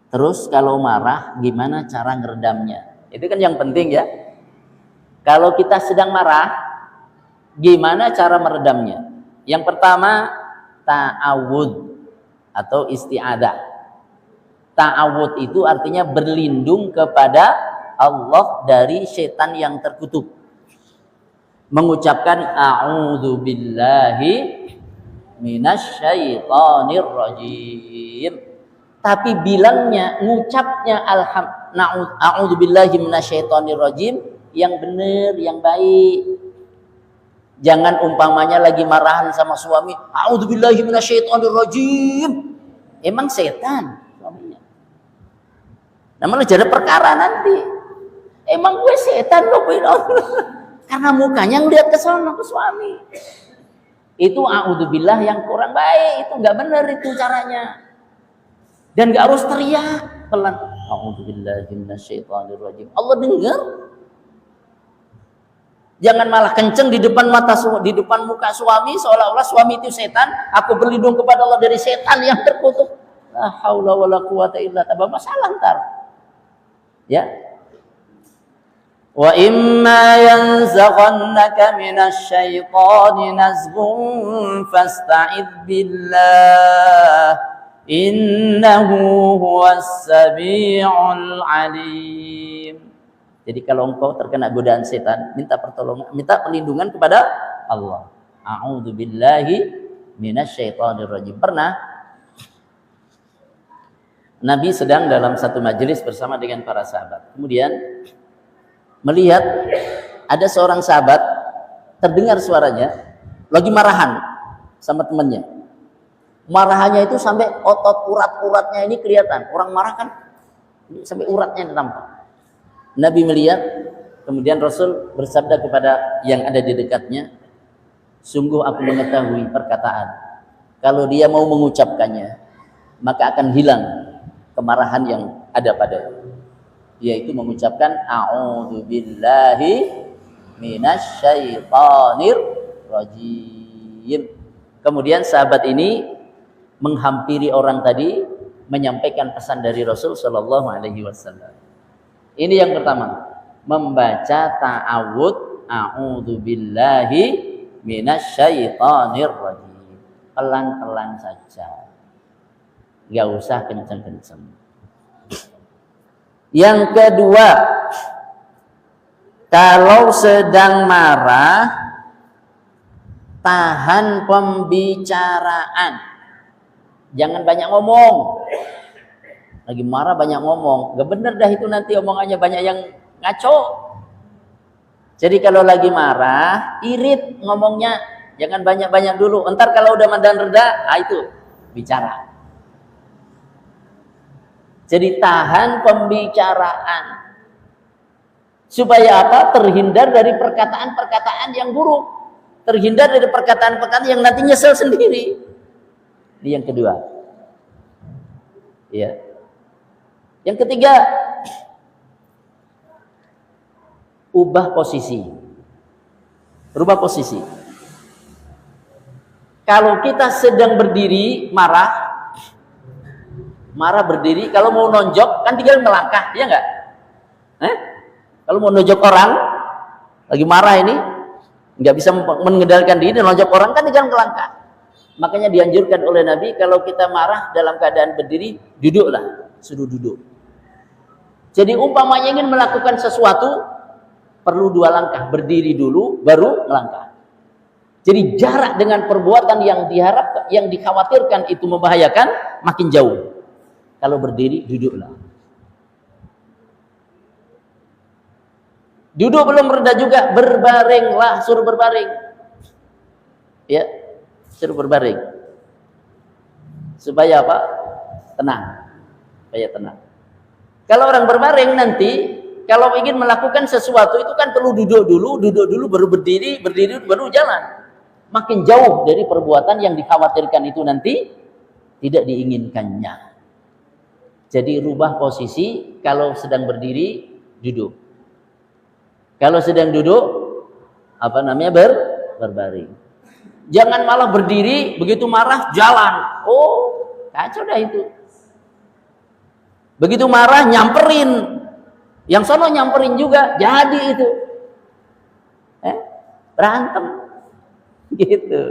[SPEAKER 1] terus kalau marah gimana cara ngeredamnya? Itu kan yang penting ya. Kalau kita sedang marah, gimana cara meredamnya? Yang pertama, ta'awud atau isti'adah. Ta'awud itu artinya berlindung kepada Allah dari setan yang terkutuk. Mengucapkan a'udzu billahi minasyaitonir rajim. Tapi bilangnya, ngucapnya a'udzu billahi minasyaitonir rajim yang benar, yang baik. Jangan umpamanya lagi marahan sama suami, a'udzubillahi minasyaitonir rajim. Emang setan suaminya. Nah, malah jadi perkara nanti. Emang gue setan loh, karena mukanya ngeliat ke sana ke suami. Itu a'udzubillah yang kurang baik, itu enggak benar itu caranya. Dan enggak harus teriak pelan. A'udzubillahi minasyaitonir rajim. Allah dengar. Jangan malah kenceng di depan muka suami seolah-olah suami itu setan. Aku berlindung kepada Allah dari setan yang terkutuk. La haula wala quwata illa billah. Masalah ntar. Ya. Wa imma yanzaghannaka minasyaitani nazghun fasta'idz billah. Innahu huwas sami'ul alim. Jadi kalau engkau terkena godaan setan, minta pertolongan, minta perlindungan kepada Allah. A'udzu billahi minasyaitonir rajim. Pernah Nabi sedang dalam satu majelis bersama dengan para sahabat. Kemudian melihat ada seorang sahabat terdengar suaranya lagi marahan sama temannya. Marahannya itu sampai otot urat-uratnya ini kelihatan. Orang marah kan sampai uratnya nampak. Nabi melihat, kemudian Rasul bersabda kepada yang ada di dekatnya, sungguh aku mengetahui perkataan. Kalau dia mau mengucapkannya, maka akan hilang kemarahan yang ada padanya. Yaitu mengucapkan a'udzu billahi minasyaitonir rajim. Kemudian sahabat ini menghampiri orang tadi, menyampaikan pesan dari Rasul sallallahu alaihi wasallam. Ini yang pertama, membaca ta'awud a'udzu billahi minasyaitonir rajim. Pelan-pelan saja. Enggak usah kenceng-kenceng. Yang kedua, kalau sedang marah, tahan pembicaraan. Jangan banyak ngomong. Lagi marah banyak ngomong, gak bener dah itu nanti omongannya banyak yang ngaco. Jadi kalau lagi marah, irit ngomongnya, jangan banyak-banyak dulu. Entar kalau udah mandan reda, itu bicara. Jadi tahan pembicaraan. Supaya apa? Terhindar dari perkataan-perkataan yang buruk. Terhindar dari perkataan-perkataan yang nanti nyesel sendiri. Ini yang kedua. Ya. Yang ketiga, ubah posisi. Rubah posisi. Kalau kita sedang berdiri marah berdiri, kalau mau nonjok kan tinggal melangkah, ya enggak? Kalau mau nonjok orang lagi marah ini, nggak bisa mengendalikan diri, nonjok orang kan tinggal melangkah. Makanya dianjurkan oleh Nabi kalau kita marah dalam keadaan berdiri, duduklah, suruh duduk. Jadi umpamanya ingin melakukan sesuatu, perlu 2 langkah, berdiri dulu, baru melangkah. Jadi jarak dengan perbuatan yang diharapkan, yang dikhawatirkan itu membahayakan, makin jauh. Kalau berdiri, duduklah. Duduk belum reda juga, berbaringlah, suruh berbaring. Ya, suruh berbaring. Supaya apa? Tenang. Supaya tenang. Kalau orang berbaring nanti, kalau ingin melakukan sesuatu itu kan perlu duduk dulu baru berdiri baru jalan. Makin jauh dari perbuatan yang dikhawatirkan itu nanti tidak diinginkannya. Jadi rubah posisi, kalau sedang berdiri duduk. Kalau sedang duduk berbaring. Jangan malah berdiri begitu marah jalan. Oh, kacau dah itu. Begitu marah nyamperin. Yang sono nyamperin juga, jadi itu. Berantem. Gitu.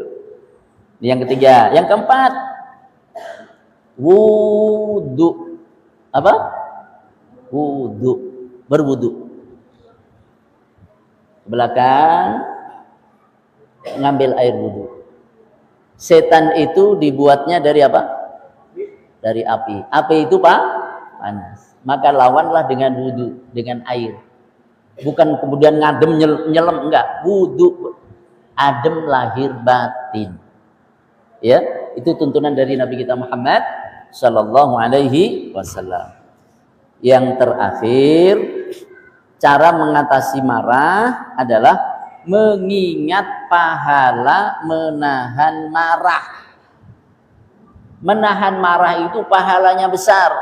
[SPEAKER 1] Yang ketiga, yang keempat, wudu. Apa? Wudu. Berwudu. Belakang ngambil air wudu. Setan itu dibuatnya dari apa? Dari api. Api itu panas. Maka lawanlah dengan wudu, dengan air. Bukan kemudian ngadem nyelam, enggak. Wudu, adem lahir batin. Ya, itu tuntunan dari Nabi kita Muhammad sallallahu alaihi wasallam. Yang terakhir, cara mengatasi marah adalah mengingat pahala menahan marah. Menahan marah itu pahalanya besar.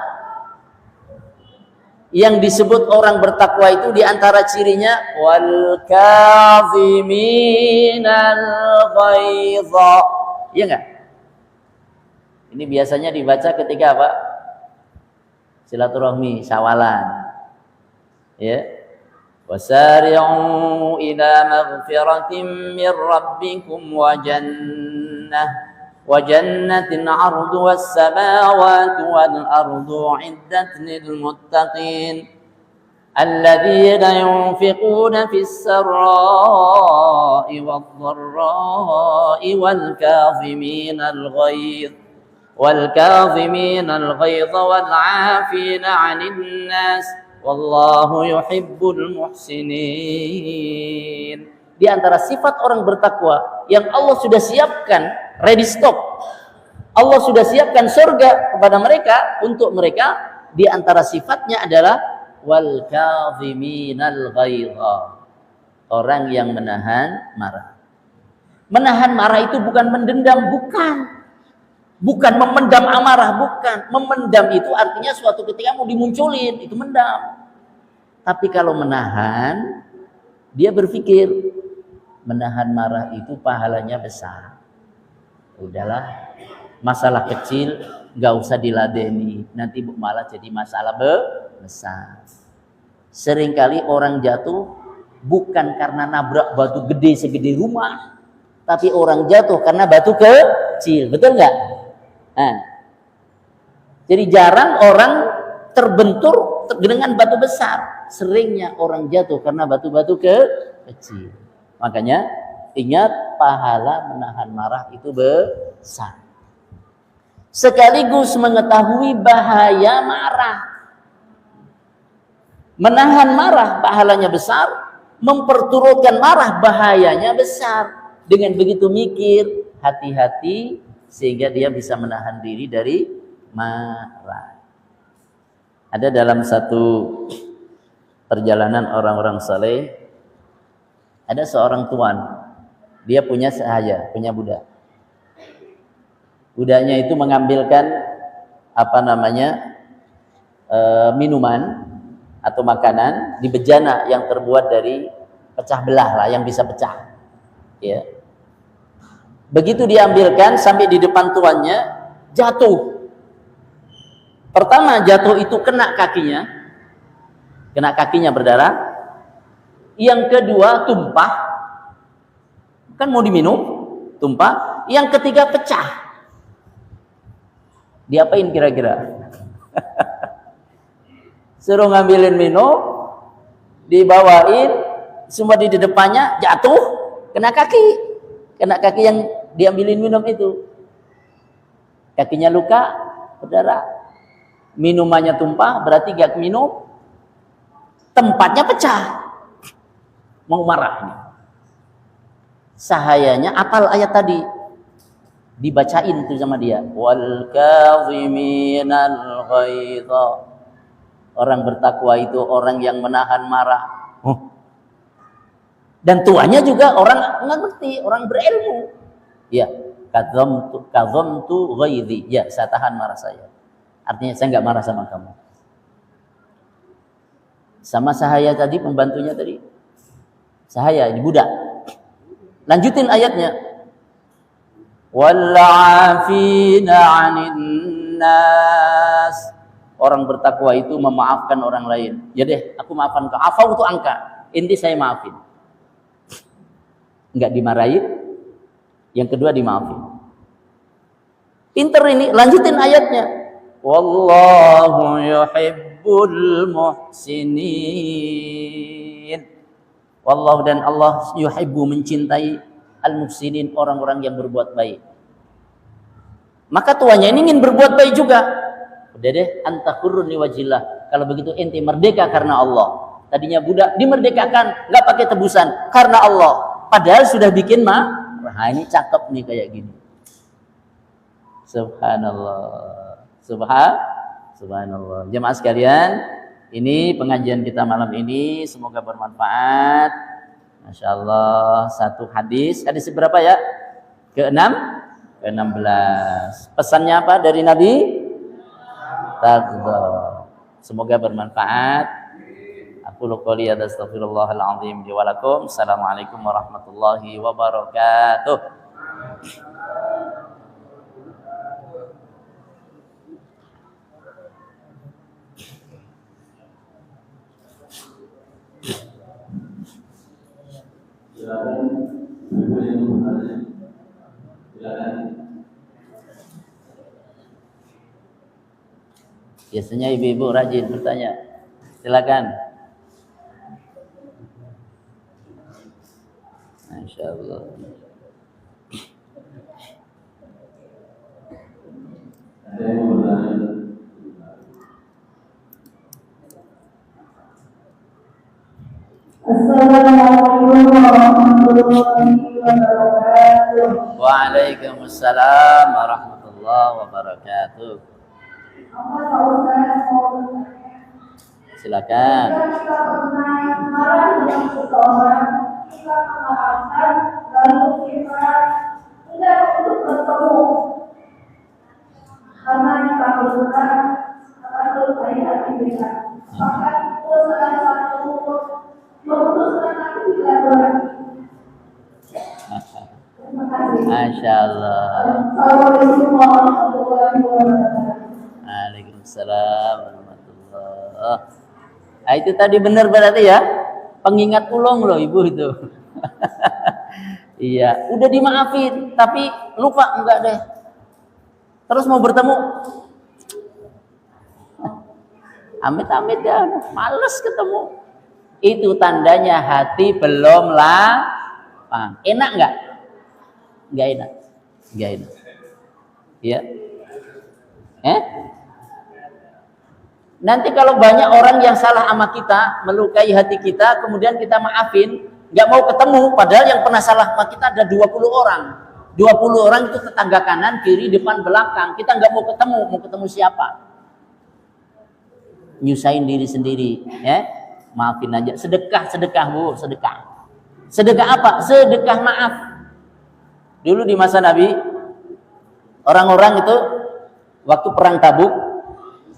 [SPEAKER 1] Yang disebut orang bertakwa itu diantara cirinya wal kaziminal ghaidha. Iya enggak? Ini biasanya dibaca ketika apa? Silaturahmi, syawalan. Ya. Wasari'u ila maghfiratin min rabbikum wa jannatin 'arduha as-samawati wal ardu 'iddat lil muttaqin alladzina yunfiquna fis sarra'i wad dharra'i wal kadhimina al-ghaidha wal 'afina 'anil nas wallahu yuhibbul muhsinin. Di antara sifat orang bertakwa yang Allah sudah siapkan ready stock, Allah sudah siapkan surga kepada mereka, untuk mereka, di antara sifatnya adalah wal kadhiminal ghaidha, orang yang menahan marah. Menahan marah itu bukan mendendam, bukan memendam amarah, bukan. Memendam itu artinya suatu ketika mau dimunculin, itu mendam. Tapi kalau menahan, dia berpikir menahan marah itu pahalanya besar. Udahlah, masalah kecil nggak usah diladeni, nanti malah jadi masalah besar. Seringkali orang jatuh bukan karena nabrak batu gede segede rumah, tapi orang jatuh karena batu kecil, betul nggak? Nah, jadi jarang orang terbentur dengan batu besar. Seringnya orang jatuh karena batu-batu kecil. Makanya ingat, pahala menahan marah itu besar. Sekaligus mengetahui bahaya marah. Menahan marah pahalanya besar, memperturutkan marah bahayanya besar. Dengan begitu mikir, hati-hati, sehingga dia bisa menahan diri dari marah. Ada dalam satu perjalanan orang-orang saleh, ada seorang tuan, dia punya sahaya, punya budak. Budaknya itu mengambilkan minuman atau makanan di bejana yang terbuat dari pecah belah lah, yang bisa pecah. Ya. Begitu diambilkan sampai di depan tuannya, jatuh. Pertama jatuh itu kena kakinya berdarah. Yang kedua tumpah, kan mau diminum, tumpah. Yang ketiga pecah. Diapain kira-kira? Suruh ngambilin minum, dibawain, semua di depannya, jatuh, kena kaki yang diambilin minum itu. Kakinya luka, berdarah, minumannya tumpah, berarti gak minum, tempatnya pecah. mau marah ini. Sahayanya apal ayat tadi, dibacain tuh sama dia. Wal kadhiminal ghaidha. Orang bertakwa itu orang yang menahan marah. Dan tuanya juga orang ngerti, orang berilmu. Ya, kadzamtu ghaidhi. Ya, saya tahan marah saya. Artinya saya nggak marah sama kamu. Sama Sahaya tadi, pembantunya tadi. Sahaya, ini budak. Lanjutin ayatnya. Wal-'afina 'anil nas. Orang bertakwa itu memaafkan orang lain. Ya deh, aku maafkan kau. Afau itu angka. Inti saya maafin. Enggak dimarahin. Yang kedua dimaafin. Pinter ini, lanjutin ayatnya. Wallahu yuhibbul muhsinin. Wallahu, dan Allah yuhibbu, mencintai al-muhsinin, orang-orang yang berbuat baik. Maka tuanya ini ingin berbuat baik juga. Udah deh, anta hurrun liwajillah. Kalau begitu ente merdeka karena Allah. Tadinya budak, dimerdekakan, nggak pakai tebusan karena Allah. Padahal sudah bikin mah. Nah, ini cakep nih kayak gini. Subhanallah. Subhanallah. Jemaah sekalian, ini pengajian kita malam ini, semoga bermanfaat. Masya Allah, satu hadis berapa ya? Ke-16. Pesannya apa dari Nabi? Taqwa. Semoga bermanfaat. Aku qouli hadza, astaghfirullahal azim li wa lakum. Assalamualaikum warahmatullahi wabarakatuh. Biasanya ibu-ibu rajin bertanya. Silakan. Masya Allah.
[SPEAKER 2] Assalamualaikum warahmatullahi wabarakatuh.
[SPEAKER 1] Waalaikumsalam warahmatullahi wabarakatuh. Silakan.
[SPEAKER 2] Kita pernah marah dengan seseorang, kita memaafkan, lalu kita tidak untuk bertemu karena kita berdoa akan melukai hati kita. Maka itu salah satu memutuskan hati kita lagi. Terima kasih.
[SPEAKER 1] Masya Allah.
[SPEAKER 2] Assalamualaikum warahmatullahi wabarakatuh.
[SPEAKER 1] Waalaikumsalam warahmatullahi. Nah, itu tadi benar berarti ya, pengingat ulang loh ibu itu. Iya, udah dimaafin tapi lupa, enggak deh. Terus mau bertemu, amit-amit ya, males ketemu. Itu tandanya hati belum lapang. Enak enggak? Enggak enak. Enggak enak. Iya. Nanti kalau banyak orang yang salah sama kita, melukai hati kita, kemudian kita maafin, nggak mau ketemu, padahal yang pernah salah sama kita ada 20 orang. 20 orang itu tetangga kanan, kiri, depan, belakang. Kita nggak mau ketemu siapa? Nyusahin diri sendiri, ya. Maafin aja. Sedekah Bu, sedekah. Sedekah apa? Sedekah maaf. Dulu di masa Nabi, orang-orang itu waktu perang Tabuk,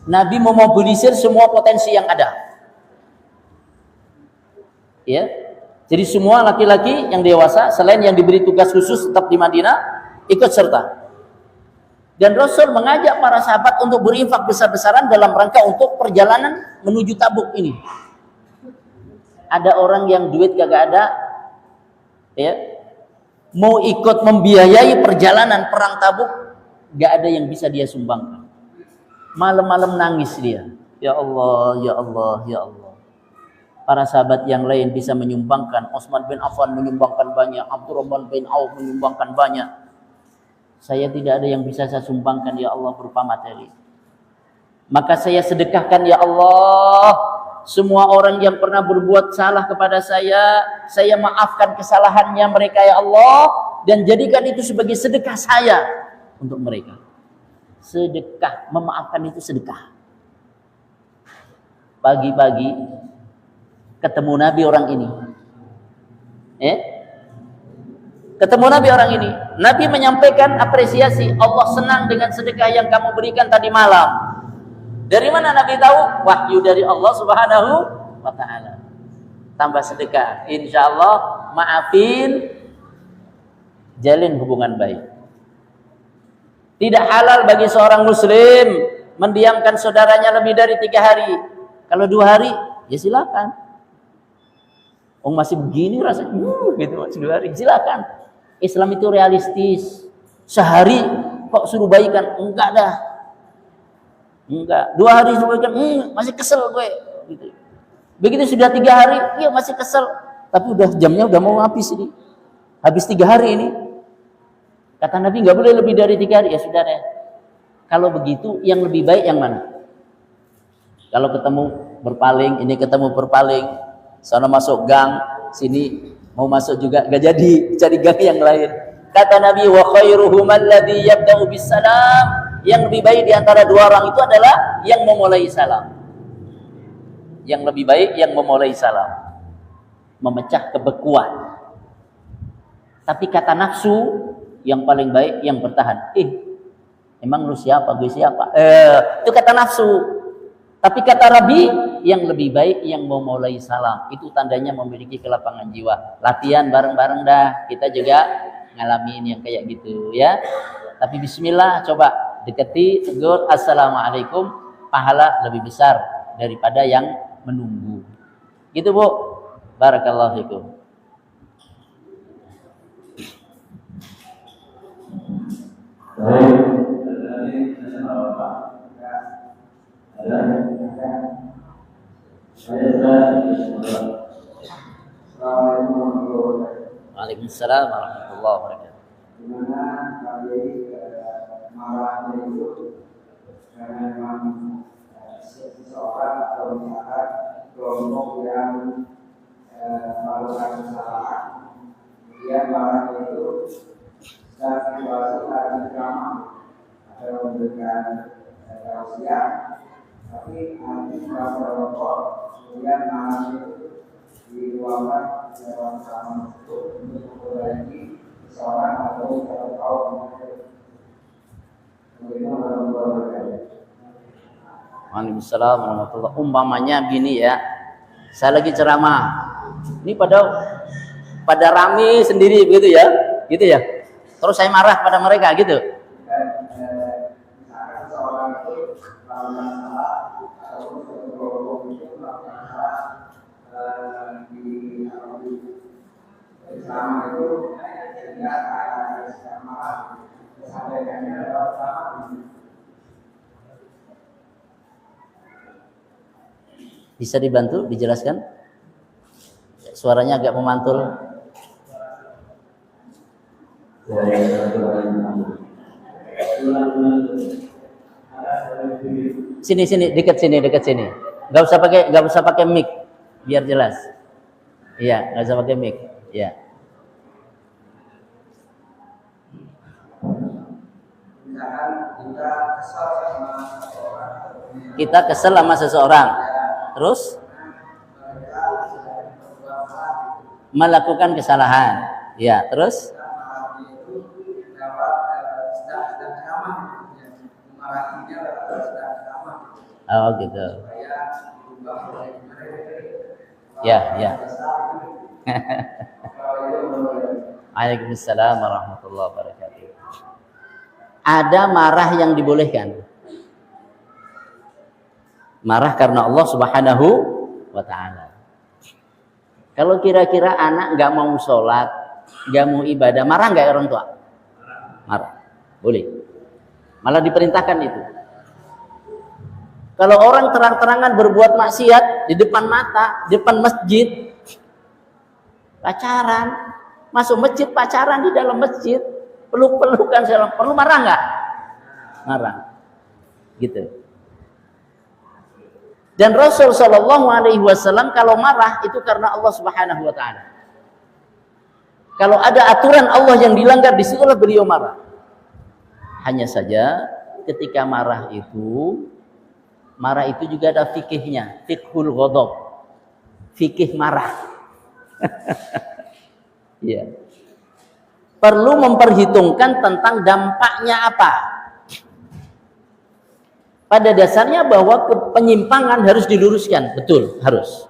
[SPEAKER 1] Nabi memobilisir semua potensi yang ada. Ya. Jadi semua laki-laki yang dewasa selain yang diberi tugas khusus tetap di Madinah ikut serta. Dan Rasul mengajak para sahabat untuk berinfak besar-besaran dalam rangka untuk perjalanan menuju Tabuk ini. Ada orang yang duit kagak ada, ya, mau ikut membiayai perjalanan perang Tabuk, gak ada yang bisa dia sumbangkan. Malam-malam nangis dia. Ya Allah, ya Allah, ya Allah. Para sahabat yang lain bisa menyumbangkan. Utsman bin Affan menyumbangkan banyak. Abdurrahman bin Auf menyumbangkan banyak. Saya tidak ada yang bisa saya sumbangkan ya Allah berupa materi. Maka saya sedekahkan ya Allah semua orang yang pernah berbuat salah kepada saya maafkan kesalahannya mereka ya Allah, dan jadikan itu sebagai sedekah saya untuk mereka. Sedekah, memaafkan itu sedekah. Pagi-pagi ketemu Nabi orang ini. Ketemu Nabi orang ini. Nabi menyampaikan apresiasi, Allah senang dengan sedekah yang kamu berikan tadi malam. Dari mana Nabi tahu? Wahyu dari Allah Subhanahu wa ta'ala. Tambah sedekah, insyaallah maafin, jalin hubungan baik. Tidak halal bagi seorang muslim mendiamkan saudaranya lebih dari 3 hari. Kalau 2 hari, ya silakan. Masih begini rasanya, gitu masih 2 hari, silakan. Islam itu realistis. Sehari kok suruh baikan? Enggak dah. Enggak. 2 hari suruh baikan, masih kesel gue. Gitu. Begitu sudah 3 hari, iya masih kesel. Tapi jamnya udah mau habis ini. Habis 3 hari ini. Kata Nabi nggak boleh lebih dari 3 hari. Ya sudah deh. Kalau begitu yang lebih baik yang mana? Kalau ketemu berpaling, ini ketemu berpaling, sana masuk gang, sini mau masuk juga nggak jadi, cari gang yang lain. Kata Nabi, wa khairuhum alladhi yabda'u bisalam. Yang lebih baik di antara 2 orang itu adalah yang memulai salam. Yang lebih baik yang memulai salam, memecah kebekuan. Tapi kata nafsu, yang paling baik yang bertahan. Emang lu siapa? Gue siapa? Itu kata nafsu. Tapi kata Nabi, yang lebih baik yang memulai salam. Itu tandanya memiliki kelapangan jiwa. Latihan bareng-bareng dah. Kita juga ngalamin yang kayak gitu ya. Tapi bismillah, coba deketi, tegur, assalamualaikum, pahala lebih besar daripada yang menunggu. Gitu Bu. Barakallahu fikum. Waalaikumsalam warahmatullahi wabarakatuh.
[SPEAKER 3] Dimana kami marahnya itu karena memang seseorang atau misalkan kelompok yang melakukan kesalahan, kemudian marahnya itu saat situasi lagi drama atau memberikan tausiah, tapi nanti setelah kelompok kemudian marahnya itu diluapkan dalam sama itu untuk memperbaiki seorang atau kaum.
[SPEAKER 1] Waalaikumsalam warahmatullahi wabarakatuh. Umpamanya gini ya, saya lagi ceramah, ini pada rame sendiri begitu ya, gitu ya. Terus saya marah pada mereka gitu. Bisa dibantu, dijelaskan? Suaranya agak memantul. Sini, dekat sini. Gak usah pakai mic, biar jelas. Iya, gak usah pakai mic. Iya. Kita kesel sama seseorang. Terus melakukan kesalahan. Ya, terus oh gitu. Ya. Waalaikumsalam warahmatullahi wabarakatuh. Ada marah yang dibolehkan. Marah karena Allah Subhanahu wa ta'ala. Kalau kira-kira anak nggak mau sholat, nggak mau ibadah, marah nggak orang tua? Marah, boleh. Malah diperintahkan itu. Kalau orang terang-terangan berbuat maksiat di depan mata, di depan masjid, pacaran, masuk masjid pacaran di dalam masjid, peluk-pelukan segala, perlu marah nggak? Marah, gitu. Dan Rasul Shallallahu Alaihi Wasallam kalau marah itu karena Allah Subhanahu Wa Taala. Kalau ada aturan Allah yang dilanggar, disitulah beliau marah. Hanya saja ketika marah itu juga ada fikihnya, fikhul ghadab, fikih marah. Ya. Perlu memperhitungkan tentang dampaknya apa. Pada dasarnya bahwa penyimpangan harus diluruskan, betul, harus.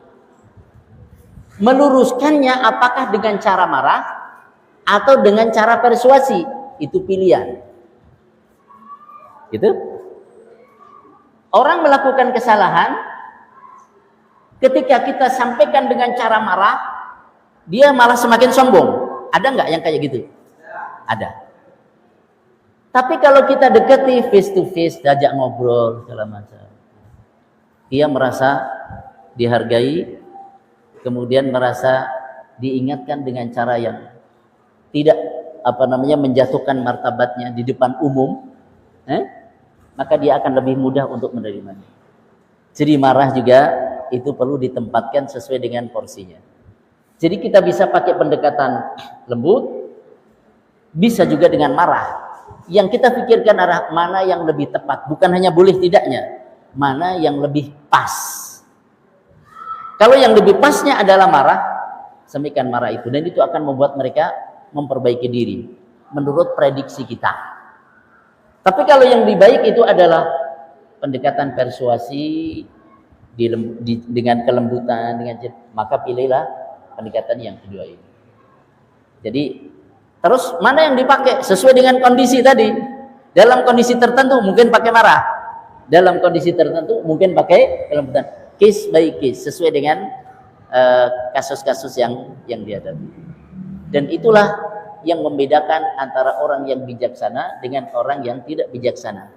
[SPEAKER 1] Meluruskannya apakah dengan cara marah atau dengan cara persuasi, itu pilihan. Gitu? Orang melakukan kesalahan, ketika kita sampaikan dengan cara marah, dia malah semakin sombong. Ada nggak yang kayak gitu? Ada. Tapi kalau kita dekati face to face, diajak ngobrol segala macam, dia merasa dihargai, kemudian merasa diingatkan dengan cara yang tidak menjatuhkan martabatnya di depan umum, maka dia akan lebih mudah untuk menerimanya. Jadi marah juga itu perlu ditempatkan sesuai dengan porsinya. Jadi kita bisa pakai pendekatan lembut, bisa juga dengan marah. Yang kita pikirkan adalah mana yang lebih tepat, bukan hanya boleh tidaknya, mana yang lebih pas. Kalau yang lebih pasnya adalah marah, semikian marah itu, dan itu akan membuat mereka memperbaiki diri menurut prediksi kita. Tapi kalau yang lebih baik itu adalah pendekatan persuasi dengan kelembutan, maka pilihlah pendekatan yang kedua ini. Jadi terus mana yang dipakai sesuai dengan kondisi tadi. Dalam kondisi tertentu mungkin pakai marah, dalam kondisi tertentu mungkin pakai kelembutan. Case by case, sesuai dengan kasus-kasus yang dihadapi. Dan itulah yang membedakan antara orang yang bijaksana dengan orang yang tidak bijaksana.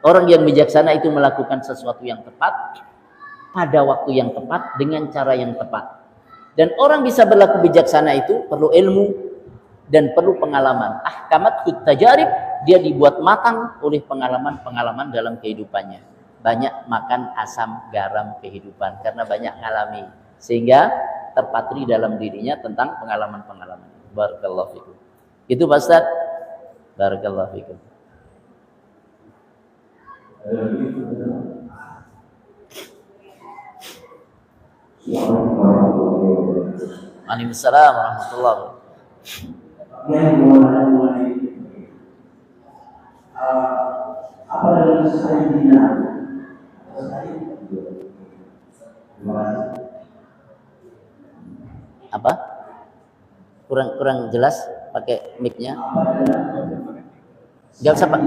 [SPEAKER 1] Orang yang bijaksana itu melakukan sesuatu yang tepat pada waktu yang tepat dengan cara yang tepat. Dan orang bisa berlaku bijaksana itu perlu ilmu dan perlu pengalaman. Ahkamat tajarib, dia dibuat matang oleh pengalaman-pengalaman dalam kehidupannya. Banyak makan asam garam kehidupan karena banyak ngalami, sehingga terpatri dalam dirinya tentang pengalaman-pengalaman. Barakallahu fikum. Itu Pak Ustaz. Barakallahu fikum. Waalaikumsalam warahmatullahi wabarakatuh.
[SPEAKER 3] Apa dalam Sayyidina?
[SPEAKER 1] Apa? Kurang jelas pakai mic-nya. Enggak usah, Pak.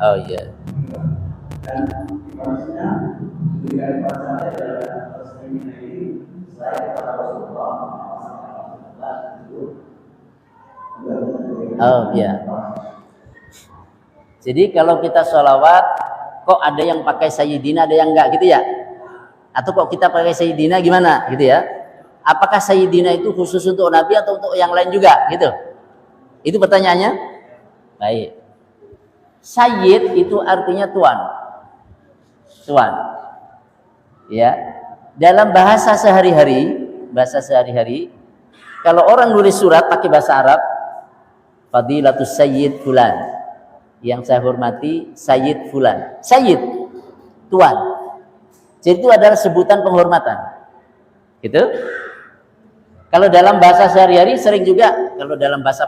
[SPEAKER 1] Oh iya.
[SPEAKER 3] Dan maksudnya ketika dipasangan dalam seminar ini saya kepada Rasulullah itu.
[SPEAKER 1] Oh iya. Jadi kalau kita sholawat, kok ada yang pakai Sayyidina, ada yang enggak gitu ya? Atau kok kita pakai Sayyidina gimana gitu ya? Apakah Sayyidina itu khusus untuk Nabi atau untuk yang lain juga gitu? Itu pertanyaannya. Baik. Sayyid itu artinya tuan. Tuan. Ya. Dalam bahasa sehari-hari, kalau orang nulis surat pakai bahasa Arab, Fadilatus Sayyid Fulan. Yang saya hormati Sayyid Fulan. Sayyid, tuan. Jadi itu adalah sebutan penghormatan. Gitu. Kalau dalam bahasa sehari-hari sering juga, kalau dalam bahasa